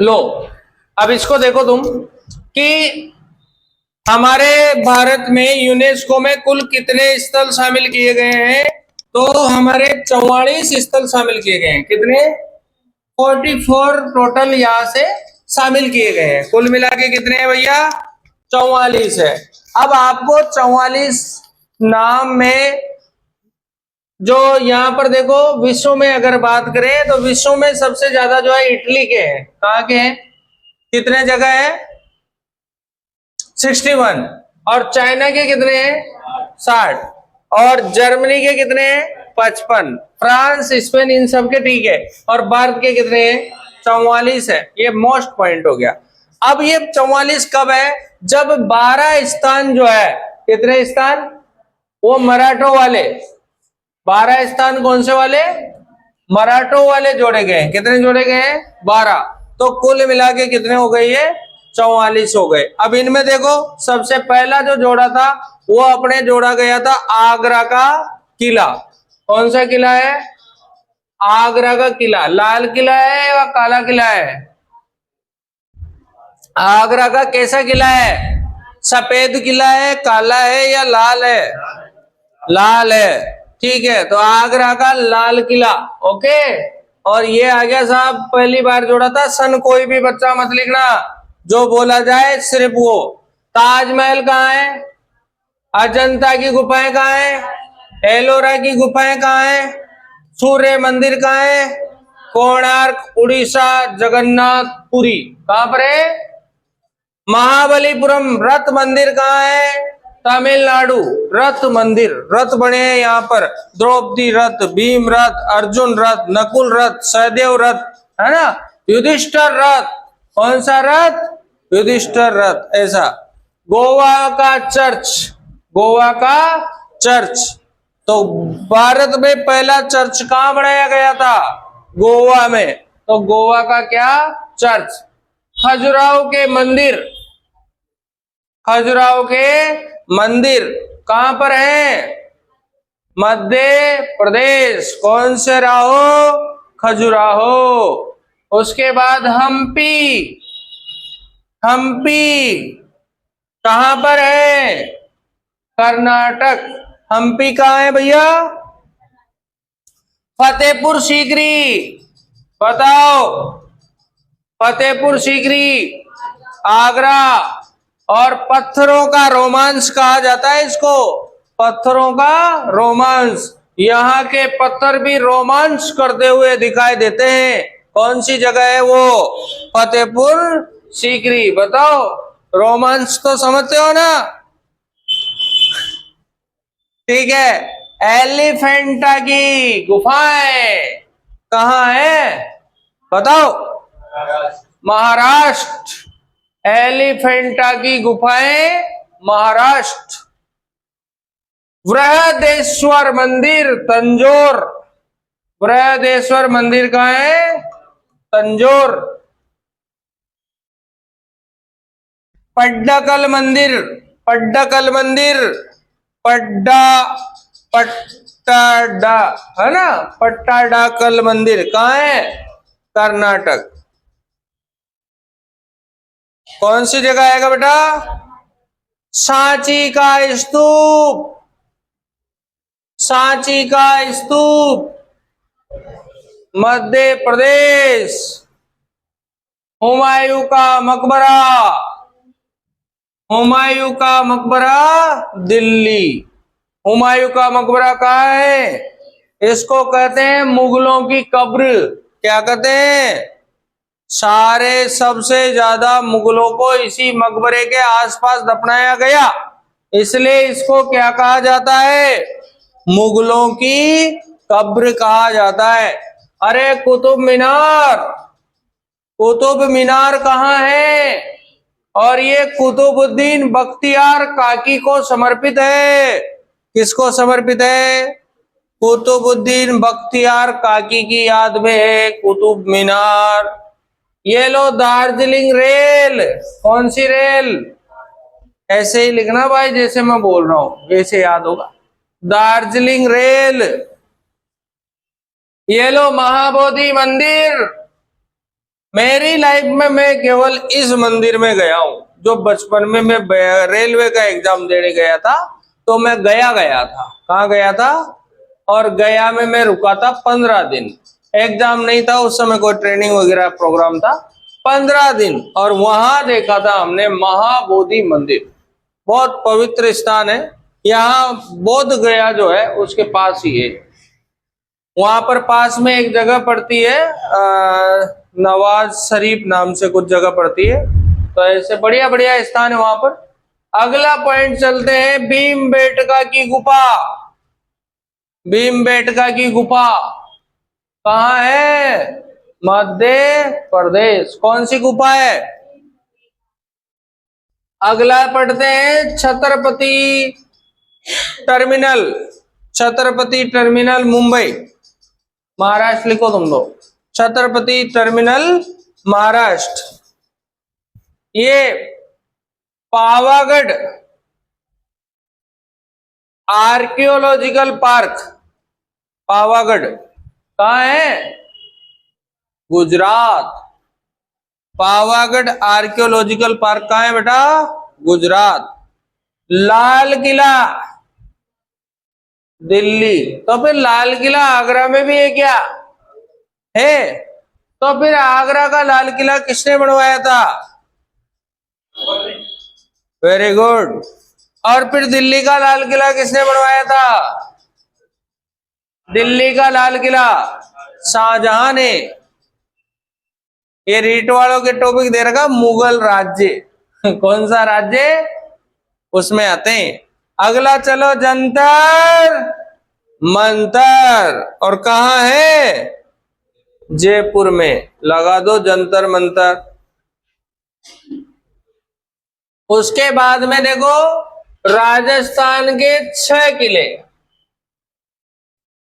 लो, अब इसको देखो तुम कि हमारे भारत में यूनेस्को में कुल कितने स्थल शामिल किए गए हैं। तो हमारे 44 स्थल शामिल किए गए हैं। कितने? 44 टोटल यहां से शामिल किए गए हैं। कुल मिला के कितने हैं भैया? 44 है। अब आपको 44 नाम में जो यहाँ पर देखो, विश्व में अगर बात करें तो विश्व में सबसे ज्यादा जो है इटली के हैं। कहाँ के हैं? कितने जगह है? 61। और चाइना के कितने हैं? 60। और जर्मनी के कितने हैं? 55। फ्रांस, स्पेन, इन सब के ठीक है। और भारत के कितने हैं? 44 है। ये मोस्ट पॉइंट हो गया। अब ये 44 कब है? जब 12 स्थान जो है, कितने स्थान? वो मराठों वाले 12 स्थान कौन से वाले? मराठों वाले जोड़े गए। कितने जोड़े गए हैं? 12। तो कुल मिला के कितने हो गए? ये 44 हो गए। अब इनमें देखो, सबसे पहला जो जोड़ा था वो अपने जोड़ा गया था आगरा का किला। कौन सा किला है? आगरा का किला। लाल किला है या काला किला है? आगरा का कैसा किला है? सफेद किला है, काला है या लाल है? लाल है। ठीक है, तो आगरा का लाल किला। ओके। और ये आ गया साहब, पहली बार जोड़ा था। सन कोई भी बच्चा मत लिखना, जो बोला जाए सिर्फ वो। ताजमहल कहाँ है? अजंता की गुफाएं कहाँ है? एलोरा की गुफाएं कहाँ है? सूर्य मंदिर कहाँ है? कोणार्क, उड़ीसा। जगन्नाथपुरी कहाँ पर है? महाबलीपुरम। रथ मंदिर कहाँ है? तमिलनाडु। रथ मंदिर, रथ बने हैं यहाँ पर। द्रौपदी रथ, भीम रथ, अर्जुन रथ, नकुल रथ, सहदेव रथ, है ना? युधिष्ठिर रथ। कौन सा रथ? युधिष्ठिर रथ। ऐसा। गोवा का चर्च, गोवा का चर्च। तो भारत में पहला चर्च कहाँ बनाया गया था? गोवा में। तो गोवा का क्या? चर्च। खजुराहो के मंदिर, खजुराहो के मंदिर कहां पर है? मध्य प्रदेश। कौन से राहो? खजुराहो। उसके बाद हम्पी, हम्पी कहां पर है? कर्नाटक। हम्पी कहां है भैया? फतेहपुर सीकरी। बताओ, फतेहपुर सीकरी आगरा। और पत्थरों का रोमांस कहा जाता है इसको, पत्थरों का रोमांस। यहाँ के पत्थर भी रोमांस करते हुए दिखाई देते हैं। कौन सी जगह है वो? फतेहपुर सीकरी। बताओ, रोमांस तो समझते हो ना? ठीक है। एलिफेंटा की गुफाएं कहाँ है? बताओ। महाराष्ट्र। एलिफेंटा की गुफाएं महाराष्ट्र। बृहदेश्वर मंदिर तंजौर। बृहदेश्वर मंदिर कहाँ है? तंजौर। पड्डकल मंदिर, पड्डकल मंदिर, पड्डा पट्टाडा, है ना? पट्टाडाकल मंदिर कहाँ है? कर्नाटक। कौन सी जगह आएगा बेटा? सांची का स्तूप, सांची का स्तूप मध्य प्रदेश। हुमायूं का मकबरा, हुमायूं का मकबरा दिल्ली। हुमायूं का मकबरा कहाँ है? इसको कहते हैं मुगलों की कब्र। क्या कहते हैं? सारे सबसे ज्यादा मुगलों को इसी मकबरे के आसपास दफनाया गया, इसलिए इसको क्या कहा जाता है? मुगलों की कब्र कहा जाता है। अरे कुतुब मीनार, कुतुब मीनार कहाँ है? और ये कुतुबुद्दीन बख्तियार काकी को समर्पित है। किसको समर्पित है? कुतुबुद्दीन बख्तियार काकी की याद में है कुतुब मीनार। ये लो, दार्जिलिंग रेल। कौन सी रेल? ऐसे ही लिखना भाई, जैसे मैं बोल रहा हूं वैसे याद होगा। दार्जिलिंग रेल। ये लो महाबोधि मंदिर। मेरी लाइफ में मैं केवल इस मंदिर में गया हूं। जो बचपन में मैं रेलवे का एग्जाम देने गया था, तो मैं गया था। कहाँ गया था? और गया में मैं रुका था 15 दिन। एग्जाम नहीं था उस समय, कोई ट्रेनिंग वगैरह प्रोग्राम था। 15 दिन, और वहां देखा था हमने महाबोधि मंदिर। बहुत पवित्र स्थान है। यहाँ बोध गया जो है उसके पास ही है। वहां पर पास में एक जगह पड़ती है, नवाज शरीफ नाम से कुछ जगह पड़ती है। तो ऐसे बढ़िया बढ़िया स्थान है वहां पर। अगला पॉइंट चलते हैं, भीमबेटका की गुफा। भीमबेटका की गुफा कहाँ है? मध्य प्रदेश। कौन सी गुफा है? अगला पढ़ते हैं, छत्रपति टर्मिनल। छत्रपति टर्मिनल मुंबई, महाराष्ट्र लिखो तुम लोग। छत्रपति टर्मिनल महाराष्ट्र। ये पावागढ़ आर्कियोलॉजिकल पार्क, पावागढ़ कहाँ है? गुजरात। पावागढ़ आर्कियोलॉजिकल पार्क कहाँ है बेटा? गुजरात। लाल किला दिल्ली। तो फिर लाल किला आगरा में भी है क्या? है। तो फिर आगरा का लाल किला किसने बनवाया था? Very good. और फिर दिल्ली का लाल किला किसने बनवाया था? दिल्ली का लाल किला शाहजहां ने। ये रीट वालों के टॉपिक दे रखा, मुगल राज्य। कौन सा राज्य? उसमें आते हैं। अगला चलो, जंतर मंतर। और कहाँ है? जयपुर में। लगा दो जंतर मंतर। उसके बाद में देखो, राजस्थान के 6 किले।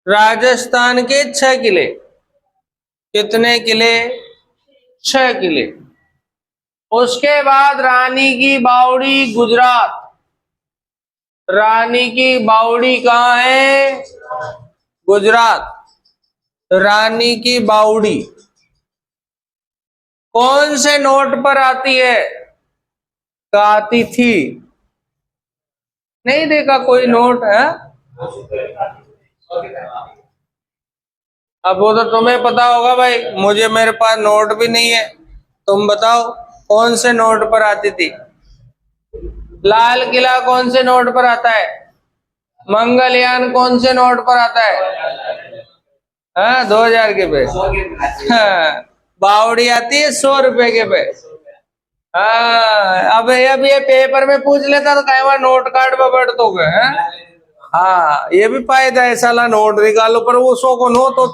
राजस्थान के 6 किले। कितने किले? 6 किले। उसके बाद रानी की बावड़ी गुजरात। रानी की बावड़ी कहाँ है? गुजरात। रानी की बावड़ी कौन से नोट पर आती है? आती थी। नहीं देखा कोई नोट है? अब वो तो तुम्हें पता होगा भाई, मुझे मेरे पास नोट भी नहीं है। तुम बताओ कौन से नोट पर आती थी? लाल किला कौन से नोट पर आता है? मंगलयान कौन से नोट पर आता है? हाँ, 2000 के पे। हाँ, बावड़ी आती है 100 रुपए के पे। हाँ, अब ये पेपर में पूछ लेता तो कहीं नोट कार्ड में बैठ तो गए। हाँ, ये भी फायदा है, साला नोट निकालो पर वो 100 को नो तो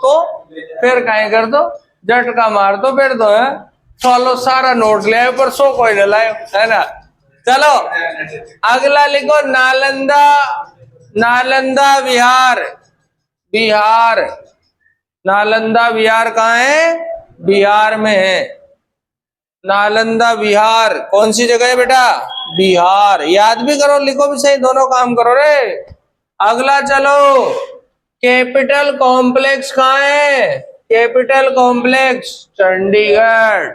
फिर कहीं कर दो, झटका मार दो, फिर दो है। चलो सारा नोट ले आए पर 100 कोई न लाए, है ना। चलो अगला लिखो, नालंदा। नालंदा विहार। बिहार। नालंदा विहार कहाँ है? बिहार में है। नालंदा विहार कौन सी जगह है बेटा? बिहार। याद भी करो, लिखो भी सही, दोनों काम करो रे। अगला चलो, कैपिटल कॉम्प्लेक्स कहाँ है? Capital complex Chandigarh.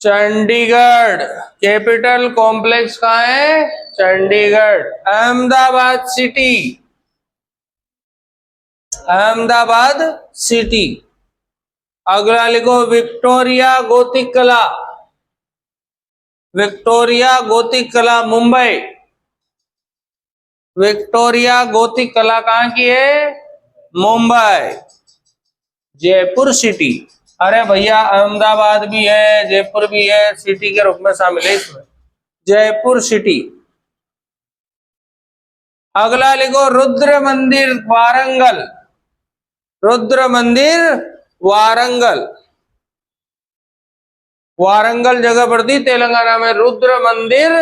Chandigarh. Capital complex कहाँ है? चंडीगढ़। अहमदाबाद सिटी। अहमदाबाद सिटी। अगला लिखो, विक्टोरिया गोथिक कला। विक्टोरिया गोथिक कला मुंबई। विक्टोरिया गोथिक कला कहाँ की है? मुंबई। जयपुर सिटी। अरे भैया, अहमदाबाद भी है, जयपुर भी है, सिटी के रूप में शामिल है इसमें। जयपुर सिटी। अगला लिखो, रुद्र मंदिर वारंगल। रुद्र मंदिर वारंगल। वारंगल जगह पड़ती है तेलंगाना में। रुद्र मंदिर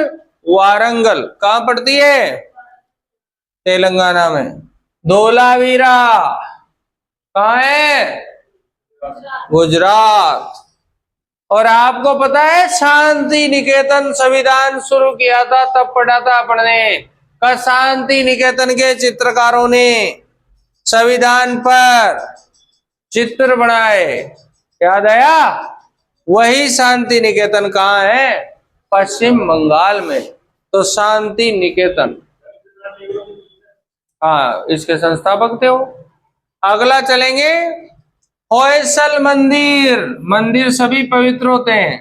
वारंगल कहाँ पड़ती है? तेलंगाना में। धोलावीरा कहाँ है? गुजरात। और आपको पता है, शांति निकेतन संविधान शुरू किया था तब पढ़ा था अपने का, शांति निकेतन के चित्रकारों ने संविधान पर चित्र बनाए। याद आया? वही शांति निकेतन कहाँ है? पश्चिम बंगाल में। तो शांति निकेतन, हाँ, इसके संस्थापक थे वो। अगला चलेंगे, होयसल मंदिर। मंदिर सभी पवित्र होते हैं।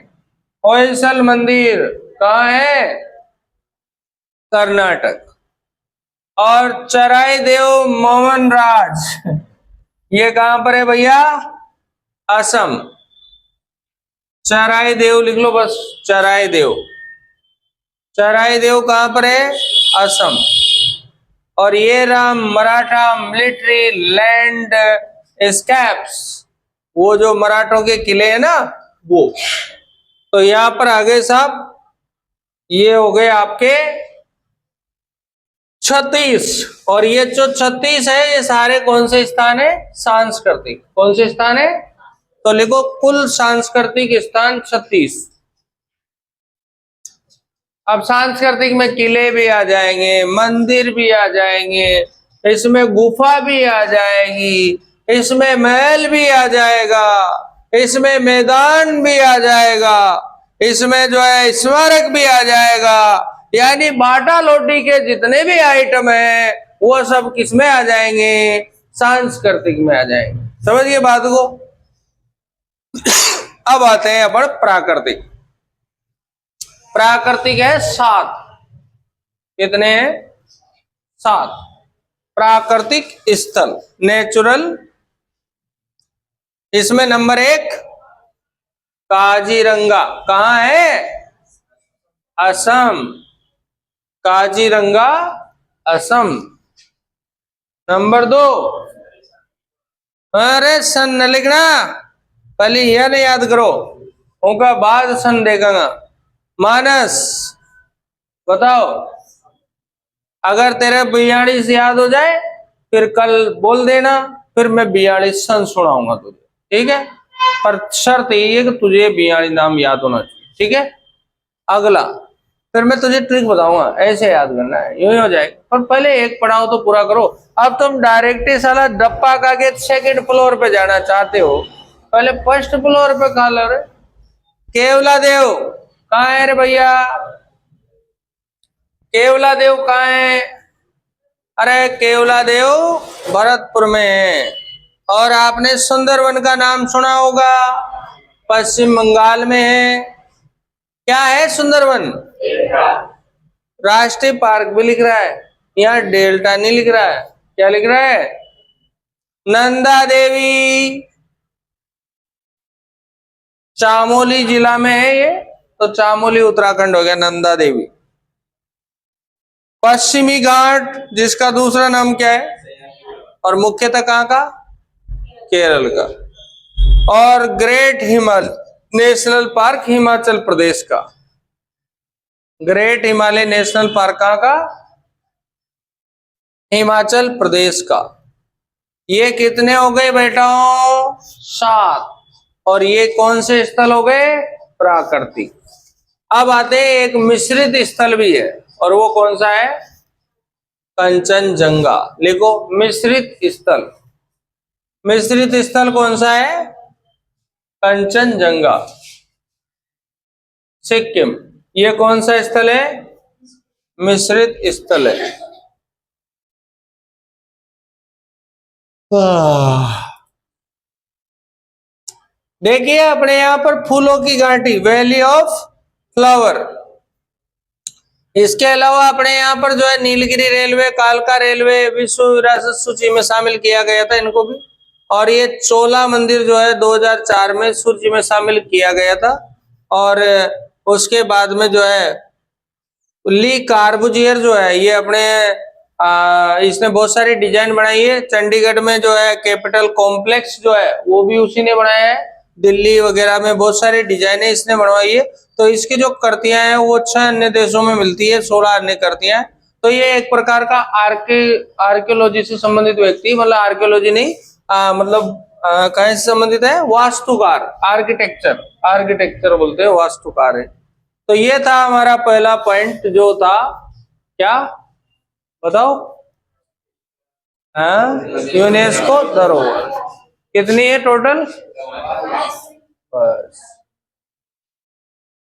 होयसल मंदिर कहाँ है? कर्नाटक। और चराई देव मोहन राज, ये कहां पर है भैया? असम। चराई देव लिख लो बस, चराई देव। चराई देव कहां पर है? असम। और ये Ram Maratha military land scapes, वो जो मराठों के किले हैं ना, वो। तो यहां पर आगे साहब, ये हो गए आपके 36। और ये जो 36 है, ये सारे कौन से स्थान है? सांस्कृतिक। कौन से स्थान है? तो लिखो, कुल सांस्कृतिक स्थान 36। अब सांस्कृतिक में किले भी आ जाएंगे, मंदिर भी आ जाएंगे, इसमें गुफा भी आ जाएगी, इसमें महल भी आ जाएगा, इसमें मैदान भी आ जाएगा, इसमें जो है स्मारक भी आ जाएगा। यानी बाटा लोटी के जितने भी आइटम है वो सब किस में आ जाएंगे? सांस्कृतिक में आ जाएंगे। समझिए बात को। अब आते हैं अपन प्राकृतिक। प्राकृतिक है 7। कितने हैं? 7 प्राकृतिक स्थल, नेचुरल। इसमें नंबर 1 काजीरंगा। कहां है? असम। काजीरंगा असम। नंबर 2, अरे सन न लिखना, पहले यह नहीं याद करो, उनका बाद सन देखेगा। मानस। बताओ, अगर तेरे 42 याद हो जाए फिर कल बोल देना, फिर मैं 42 सन सुनाऊंगा तुझे, ठीक है? पर शर्त ये है कि तुझे 42 नाम याद होना चाहिए, ठीक है? अगला, फिर मैं तुझे ट्रिक बताऊंगा, ऐसे याद करना है, यूं ही हो जाएगा। पर पहले एक पढ़ाओ तो पूरा करो। अब तुम डायरेक्ट ही साला डप्पा का के 2nd फ्लोर पे जाना चाहते हो, पहले 1st फ्लोर पे खा लो रे। केवला देव कहाँ है रे भैया? केवला देव कहाँ है? अरे केवला देव भरतपुर में है। और आपने सुंदरवन का नाम सुना होगा, पश्चिम बंगाल में है। क्या है सुंदरवन? राष्ट्रीय पार्क भी लिख रहा है, यहाँ डेल्टा नहीं लिख रहा है। क्या लिख रहा है? नंदा देवी। चामोली जिला में है ये, तो चामोली उत्तराखंड हो गया नंदा देवी। पश्चिमी घाट, जिसका दूसरा नाम क्या है? और मुख्यतः कहाँ का? केरल का। और great Himalaya national park Himachal Pradesh का। ग्रेट हिमालय नेशनल पार्क कहाँ का? हिमाचल प्रदेश का। ये कितने हो गए बेटा? 7। और ये कौन से स्थल हो गए? प्राकृतिक। अब आते हैं, एक मिश्रित स्थल भी है, और वो कौन सा है? कंचनजंगा। लिखो, मिश्रित स्थल। मिश्रित स्थल कौन सा है? कंचनजंगा, सिक्किम। ये कौन सा स्थल है? मिश्रित स्थल है। देखिए अपने यहां पर फूलों की घाटी, वैली ऑफ फ्लावर। इसके अलावा अपने यहाँ पर जो है नीलगिरी रेलवे, कालका रेलवे विश्व विरासत सूची में शामिल किया गया था इनको भी। और ये चोला मंदिर जो है 2004 में सूची में शामिल किया गया था। और उसके बाद में जो है ली कार्बुजियर जो है, ये अपने इसने बहुत सारी डिजाइन बनाई है। चंडीगढ़ में जो है कैपिटल कॉम्प्लेक्स जो है वो भी उसी ने बनाया है। दिल्ली वगैरह में बहुत सारी डिजाइनें इसने बनवाई है। तो इसकी जो कृतियां हैं वो 6 अन्य देशों में मिलती है, 16 अन्य कृतियां। तो ये एक प्रकार का आर्कियोलॉजी से संबंधित व्यक्ति, मतलब आर्कियोलॉजी नहीं, मतलब कहीं से संबंधित है? वास्तुकार, आर्किटेक्चर बोलते हैं, वास्तुकार है। तो ये था हमारा पहला पॉइंट जो था, क्या बताओ? हाँ, यूनेस्को धरोहर। कितनी है टोटल? बस।